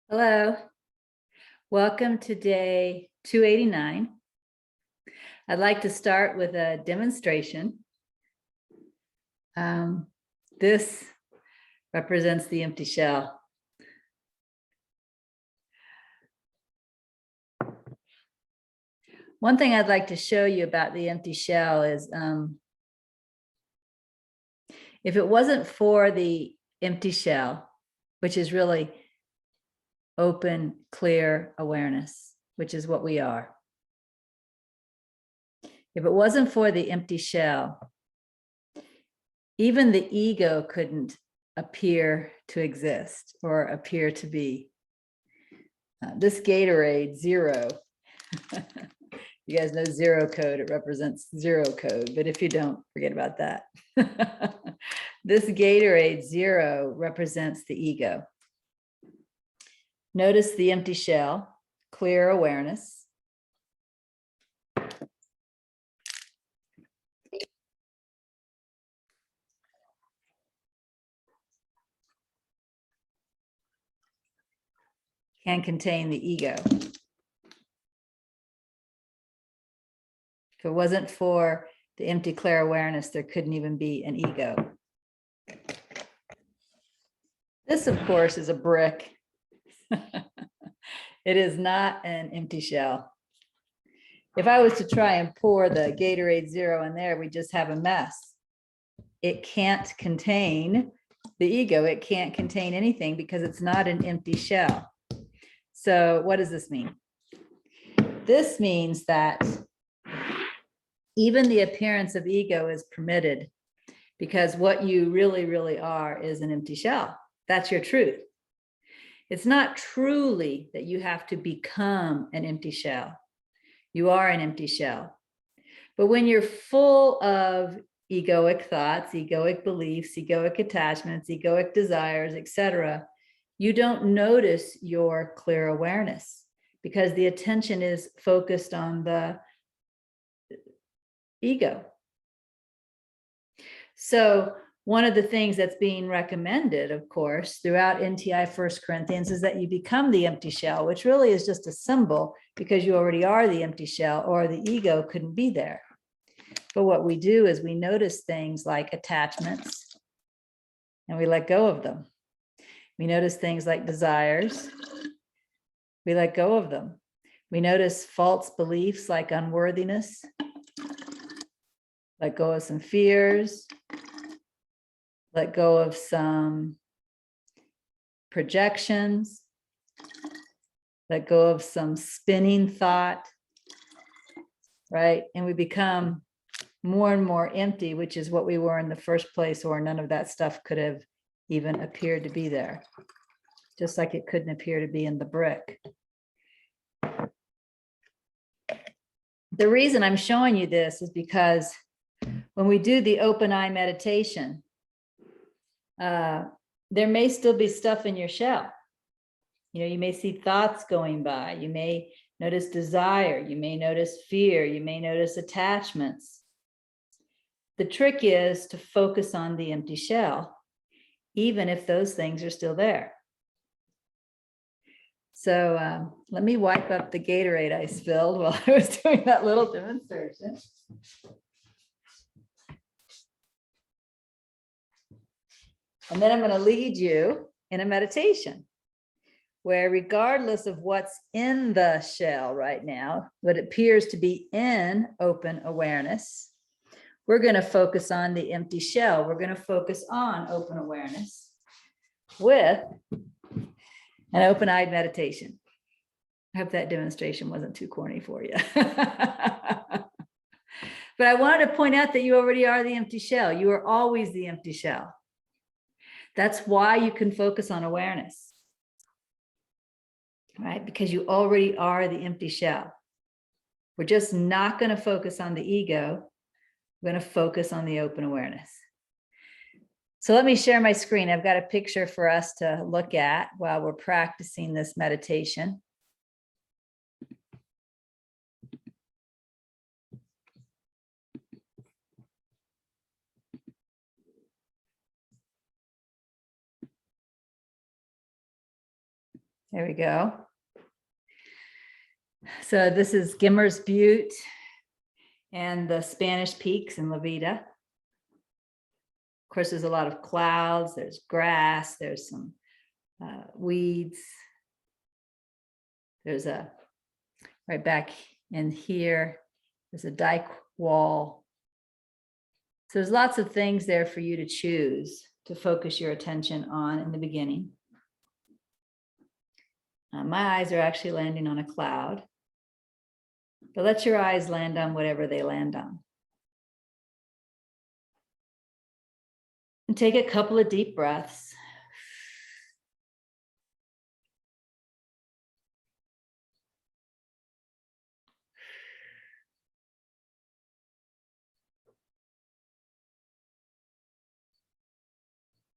Hello, welcome to day 289. I'd like to start with a demonstration. This represents the empty shell. One thing I'd like to show you about the empty shell is if it wasn't for the empty shell, which is really open, clear awareness, which is what we are. If it wasn't for the empty shell, even the ego couldn't appear to exist or appear to be. This Gatorade zero, you guys know zero code, it represents zero code, but if you don't, forget about that. This Gatorade zero represents the ego. Notice the empty shell, clear awareness. Can contain the ego. If it wasn't for the empty clear awareness, there couldn't even be an ego. This, of course, is a brick. It is not an empty shell. If I was to try and pour the Gatorade zero in there, we just have a mess. It can't contain the ego. It can't contain anything because it's not an empty shell. So what does this mean? This means that even the appearance of ego is permitted because what you really are is an empty shell. That's your truth. It's not truly that you have to become an empty shell. You are an empty shell. But when you're full of egoic thoughts, egoic beliefs, egoic attachments, egoic desires, etc., you don't notice your clear awareness because the attention is focused on the ego. So one of the things that's being recommended, of course, throughout NTI 1 Corinthians is that you become the empty shell, which really is just a symbol because you already are the empty shell or the ego couldn't be there. But what we do is we notice things like attachments and we let go of them. We notice things like desires. We let go of them. We notice false beliefs like unworthiness. Let go of some fears. Let go of some projections. Let go of some spinning thought, right? And we become more and more empty, which is what we were in the first place, or none of that stuff could have even appeared to be there, just like it couldn't appear to be in the brick. The reason I'm showing you this is because when we do the open eye meditation, there may still be stuff in your shell. You know, you may see thoughts going by. You may notice desire. You may notice fear. You may notice attachments. The trick is to focus on the empty shell, even if those things are still there. So let me wipe up the Gatorade I spilled while I was doing that little demonstration. And then I'm going to lead you in a meditation where, regardless of what's in the shell right now, what appears to be in open awareness, we're going to focus on the empty shell. We're going to focus on open awareness with an open-eyed meditation. I hope that demonstration wasn't too corny for you. But I wanted to point out that you already are the empty shell. You are always the empty shell. That's why you can focus on awareness, right? Because you already are the empty shell. We're just not going to focus on the ego. We're going to focus on the open awareness. So let me share my screen. I've got a picture for us to look at while we're practicing this meditation. There we go. So this is Gimmer's Butte and the Spanish Peaks in La Vida. Of course, there's a lot of clouds, there's grass, there's some weeds. There's a, right back in here, there's a dike wall. So there's lots of things there for you to choose to focus your attention on in the beginning. My eyes are actually landing on a cloud, but let your eyes land on whatever they land on. And take a couple of deep breaths.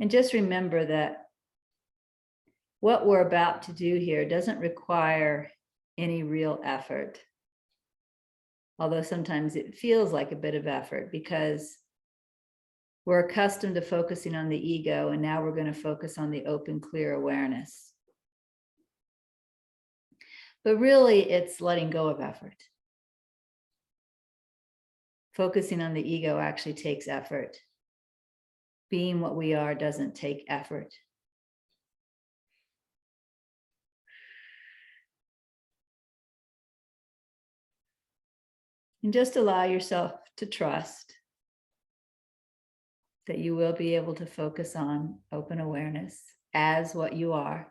And just remember that what we're about to do here doesn't require any real effort. Although sometimes it feels like a bit of effort because we're accustomed to focusing on the ego, and now we're going to focus on the open, clear awareness. But really, it's letting go of effort. Focusing on the ego actually takes effort. Being what we are doesn't take effort. And just allow yourself to trust that you will be able to focus on open awareness as what you are.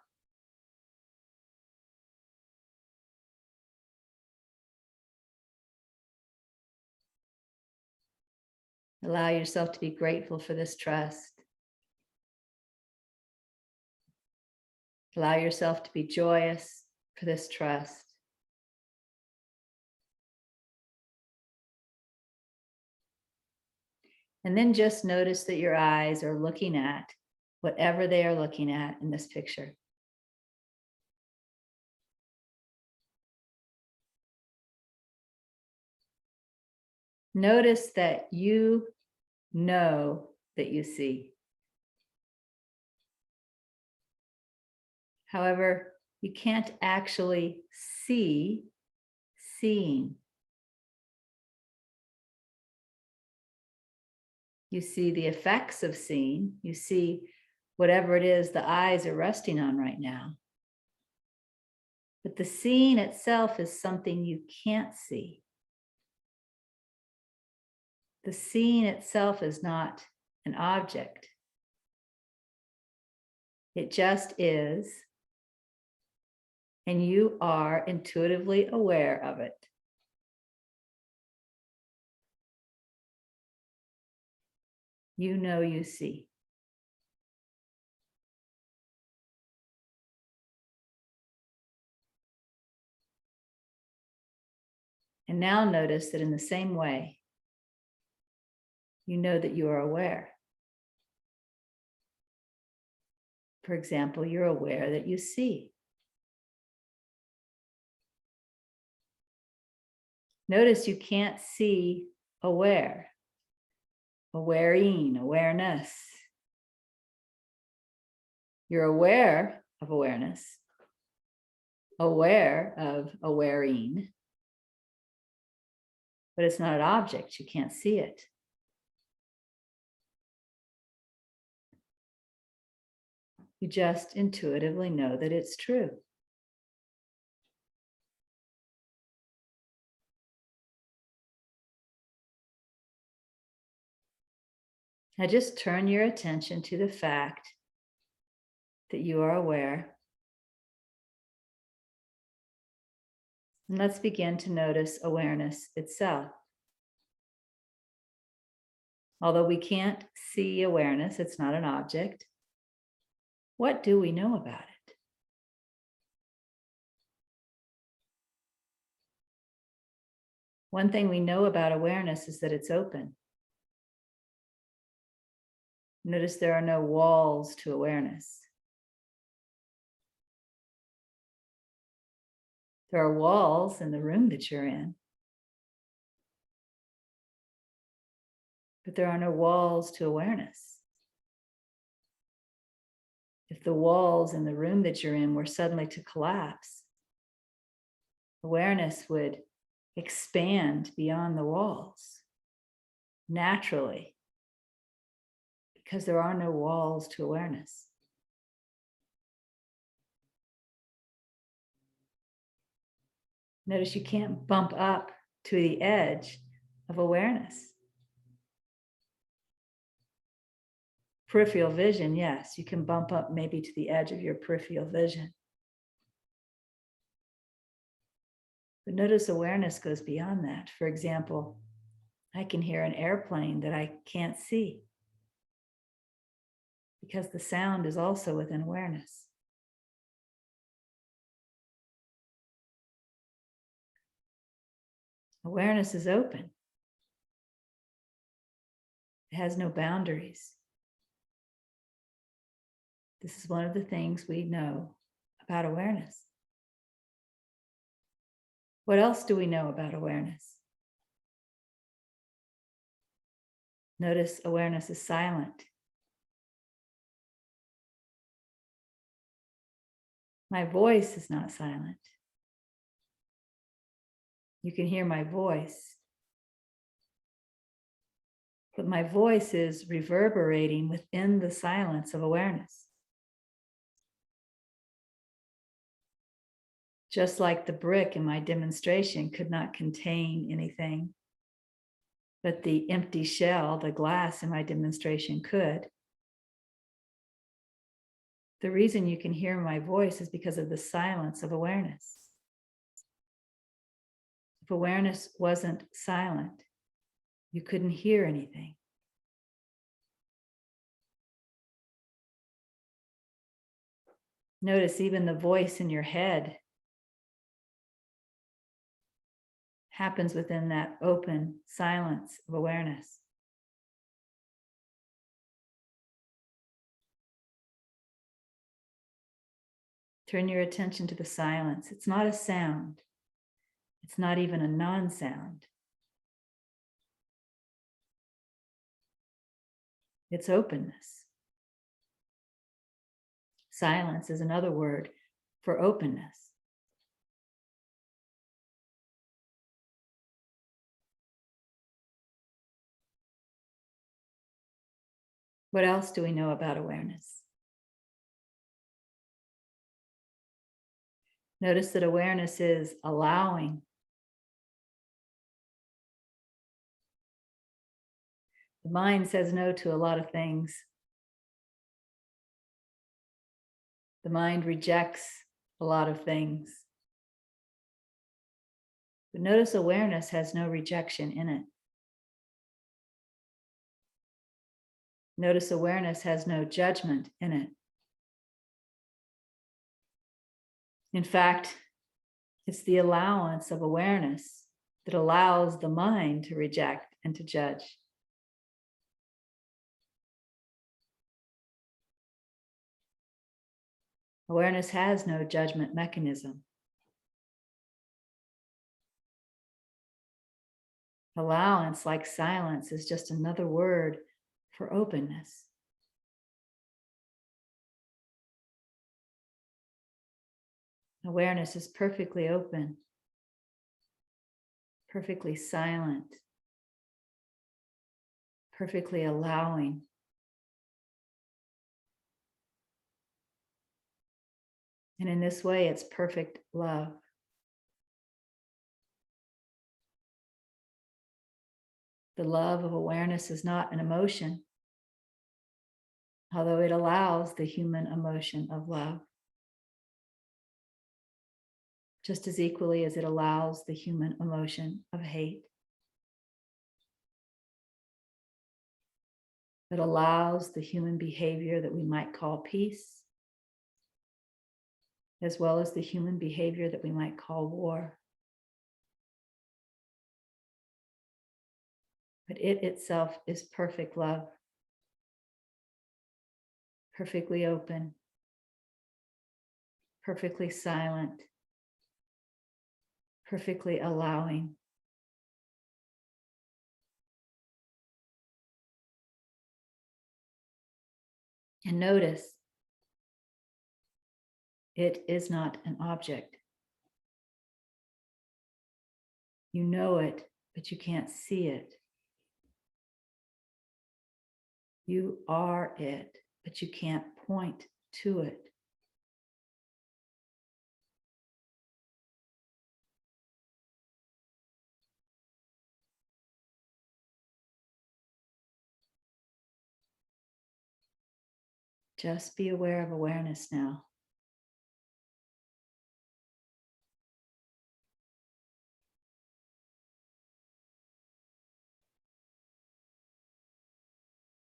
Allow yourself to be grateful for this trust. Allow yourself to be joyous for this trust. And then just notice that your eyes are looking at whatever they are looking at in this picture. Notice that you know that you see. However, you can't actually see seeing. You see the effects of seeing. You see whatever it is the eyes are resting on right now. But the seeing itself is something you can't see. The seeing itself is not an object. It just is, and you are intuitively aware of it. You know you see. And now notice that in the same way, you know that you are aware. For example, you're aware that you see. Notice you can't see aware, awareing, awareness. You're aware of awareness, aware of awareing, but it's not an object. You can't see it. You just intuitively know that it's true. Now just turn your attention to the fact that you are aware. And let's begin to notice awareness itself. Although we can't see awareness, it's not an object. What do we know about it? One thing we know about awareness is that it's open. Notice there are no walls to awareness. There are walls in the room that you're in, but there are no walls to awareness. if the walls in the room that you're in were suddenly to collapse, awareness would expand beyond the walls naturally, because there are no walls to awareness. Notice you can't bump up to the edge of awareness. Peripheral vision, yes, you can bump up maybe to the edge of your peripheral vision. But notice awareness goes beyond that. For example, I can hear an airplane that I can't see because the sound is also within awareness. Awareness is open. It has no boundaries. This is one of the things we know about awareness. What else do we know about awareness? Notice awareness is silent. My voice is not silent. You can hear my voice, but my voice is reverberating within the silence of awareness. Just like the brick in my demonstration could not contain anything, but the empty shell, the glass in my demonstration could. The reason you can hear my voice is because of the silence of awareness. If awareness wasn't silent, you couldn't hear anything. Notice even the voice in your head happens within that open silence of awareness. Turn your attention to the silence. It's not a sound. It's not even a non-sound. It's openness. Silence is another word for openness. What else do we know about awareness? Notice that awareness is allowing. The mind says no to a lot of things. The mind rejects a lot of things. But notice awareness has no rejection in it. Notice awareness has no judgment in it. In fact, it's the allowance of awareness that allows the mind to reject and to judge. Awareness has no judgment mechanism. Allowance, like silence, is just another word for openness. Awareness is perfectly open, perfectly silent, perfectly allowing. And in this way, it's perfect love. The love of awareness is not an emotion, although it allows the human emotion of love, just as equally as it allows the human emotion of hate. It allows the human behavior that we might call peace, as well as the human behavior that we might call war. But it itself is perfect love, perfectly open, perfectly silent, perfectly allowing. And notice It is not an object. You know it, but you can't see it. You are it, but you can't point to it. Just be aware of awareness now.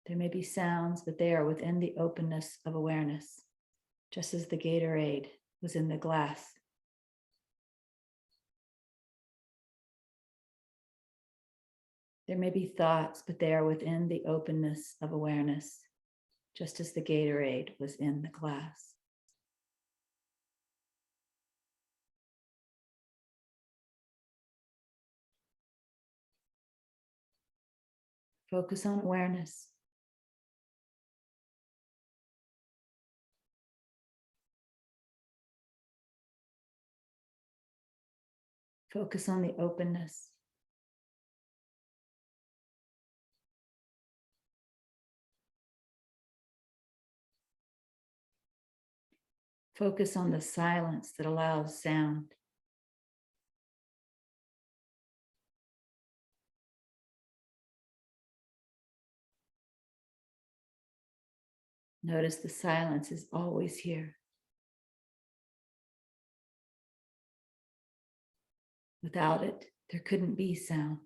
There may be sounds, but they are within the openness of awareness, just as the Gatorade was in the glass. There may be thoughts, but they are within the openness of awareness, just as the Gatorade was in the glass. Focus on awareness. Focus on the openness. Focus on the silence that allows sound. Notice the silence is always here. Without it, there couldn't be sound.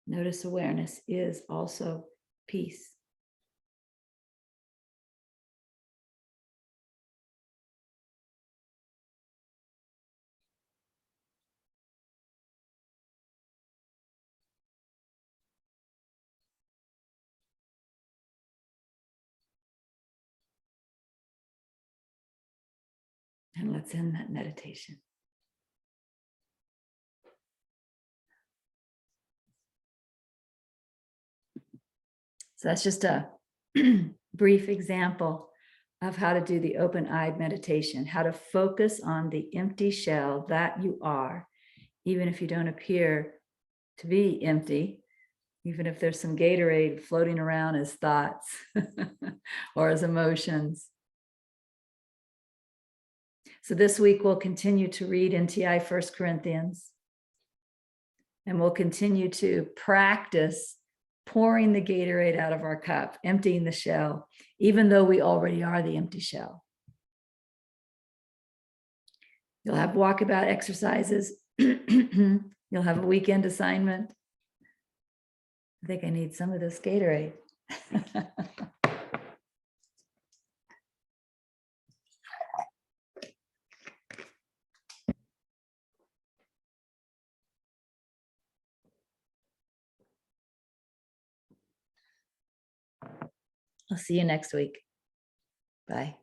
Notice awareness is also peace. And let's end that meditation. So that's just a brief example of how to do the open-eyed meditation, how to focus on the empty shell that you are, even if you don't appear to be empty, even if there's some Gatorade floating around as thoughts or as emotions. So this week we'll continue to read NTI 1 Corinthians, and we'll continue to practice pouring the Gatorade out of our cup, emptying the shell, even though we already are the empty shell. You'll have walkabout exercises. You'll have a weekend assignment. I think I need some of this Gatorade. I'll see you next week. Bye.